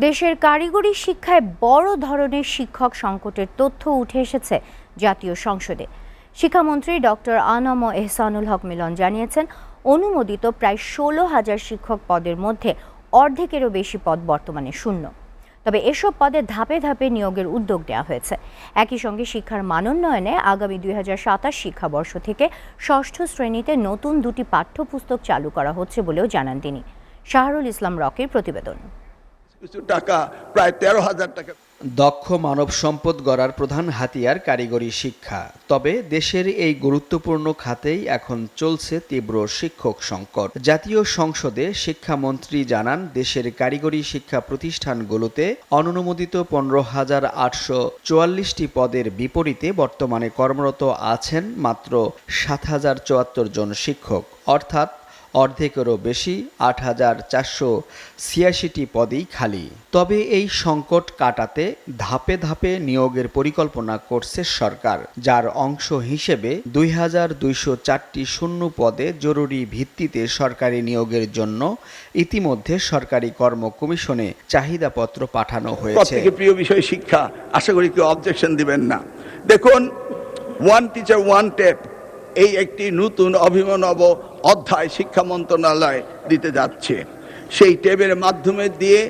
দেশের কারিগরি শিক্ষায় বড় ধরনের শিক্ষক সংকটের তথ্য উঠে এসেছে জাতীয় সংসদে। শিক্ষামন্ত্রী ডক্টর আ.ন.ম এহসানুল হক মিলন জানিয়েছেন, অনুমোদিত প্রায় ১৬,০০০ শিক্ষক পদের মধ্যে অর্ধেকেরও বেশি পদ বর্তমানে শূন্য। তবে এসব পদে ধাপে ধাপে নিয়োগের উদ্যোগ নেওয়া হয়েছে। একই সঙ্গে শিক্ষার মানোন্নয়নে আগামী ২০২৭ শিক্ষাবর্ষ থেকে ষষ্ঠ শ্রেণীতে নতুন ২টি পাঠ্যপুস্তক চালু করা হচ্ছে বলেও জানান তিনি। শাহরুল ইসলাম রকির প্রতিবেদন। প্রায় ১৩,০০০ টাকা। দক্ষ মানব সম্পদ গড়ার প্রধান হাতিয়ার কারিগরি শিক্ষা। তবে দেশের এই গুরুত্বপূর্ণ খাতেই এখন চলছে তীব্র শিক্ষক সংকট। জাতীয় সংসদে শিক্ষামন্ত্রী জানান, দেশের কারিগরি শিক্ষা প্রতিষ্ঠানগুলোতে অনুমোদিত ১৫,৮৪৪টি পদের বিপরীতে বর্তমানে কর্মরত আছেন মাত্র ৭,০৭৪ জন শিক্ষক, অর্থাৎ অর্ধেকেরও বেশি ৮,৪৮৬টি পদেই খালি। তবে এই সংকট কাটাতে ধাপে ধাপে নিয়োগের পরিকল্পনা করছে সরকার, যার অংশ হিসেবে ২,২০৪টি শূন্য পদে জরুরি ভিত্তিতে সরকারি নিয়োগের জন্য ইতিমধ্যে সরকারি কর্ম কমিশনে চাহিদাপত্র পাঠানো হয়েছে। প্রিয় বিষয় শিক্ষা, আশা করি কেউ অবজেকশন দিবেন না। দেখুন, ওয়ান টিচার ওয়ান টেপ এই একটি নতুন অভিনব অধ্যায় শিক্ষা মন্ত্রণালয় দিতে যাচ্ছে। সেই ট্যাবের মাধ্যমে দিয়ে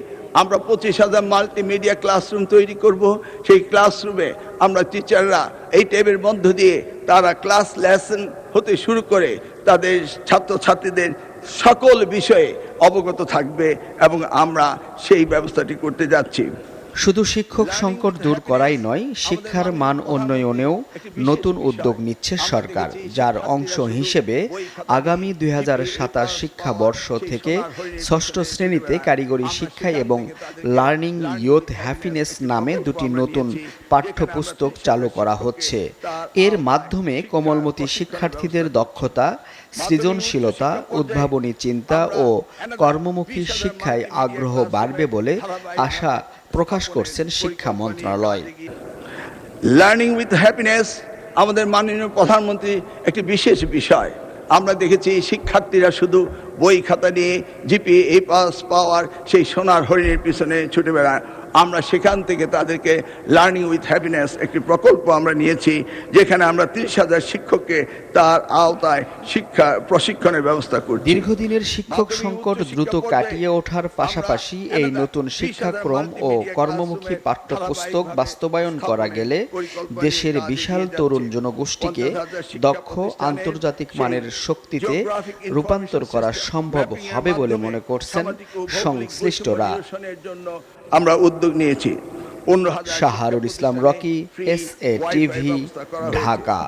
আমরা ২৫,০০০ মাল্টিমিডিয়া ক্লাসরুম তৈরি করব। সেই ক্লাসরুমে আমরা টিচাররা এই ট্যাবের মধ্য দিয়ে তারা ক্লাস লেসন হতে শুরু করে তাদের ছাত্রছাত্রীদের সকল বিষয়ে অবগত থাকবে এবং আমরা সেই ব্যবস্থাটি করতে যাচ্ছি। শুধু শিক্ষক সংকট দূর করাই নয়, শিক্ষার মান উন্নয়নেও নতুন উদ্যোগ নিচ্ছে সরকার, যার অংশ হিসেবে আগামী ২০২৭ শিক্ষাবর্ষ থেকে ষষ্ঠ শ্রেণীতে কারিগরি শিক্ষা এবং লার্নিং ইয়ুথ হ্যাপিনেস নামে ২টি নতুন পাঠ্যপুস্তক চালু করা হচ্ছে। এর মাধ্যমে কোমলমতি শিক্ষার্থীদের দক্ষতা, সৃজনশীলতা, উদ্ভাবনী চিন্তা ও কর্মমুখী শিক্ষায় আগ্রহ বাড়বে বলে আশা প্রকাশ করছেন শিক্ষা মন্ত্রণালয়। লার্নিং উইথ হ্যাপিনেস আমাদের মাননীয় প্রধানমন্ত্রী একটি বিশেষ বিষয়। আমরা দেখেছি শিক্ষার্থীরা শুধু বই খাতা নিয়ে জিপিএ এ পাস পাওয়ার সেই সোনার হরিণের পিছনে ছুটে বেড়ায়। আমরা সেখান থেকে তাদেরকে লার্নিং উইথ হ্যাপিনেস একটি প্রকল্প আমরা নিয়েছি, যেখানে আমরা ৩০,০০০ শিক্ষককে তার আওতায় শিক্ষা প্রশিক্ষণের ব্যবস্থা করছি। দীর্ঘদিনের শিক্ষক সংকট দ্রুত কাটিয়ে ওঠার পাশাপাশি এই নতুন শিক্ষাক্রম ও কর্মমুখী পাঠ্যপুস্তক বাস্তবায়ন করা গেলে দেশের বিশাল তরুণ জনগোষ্ঠীকে দক্ষ আন্তর্জাতিক মানের শক্তিতে রূপান্তর করা সম্ভব হবে বলে মনে করছেন সংশ্লিষ্টরা। আমরা উদ্যোগ নিয়েছি। শাহরুল ইসলাম রকি, SA টিভি, ঢাকা।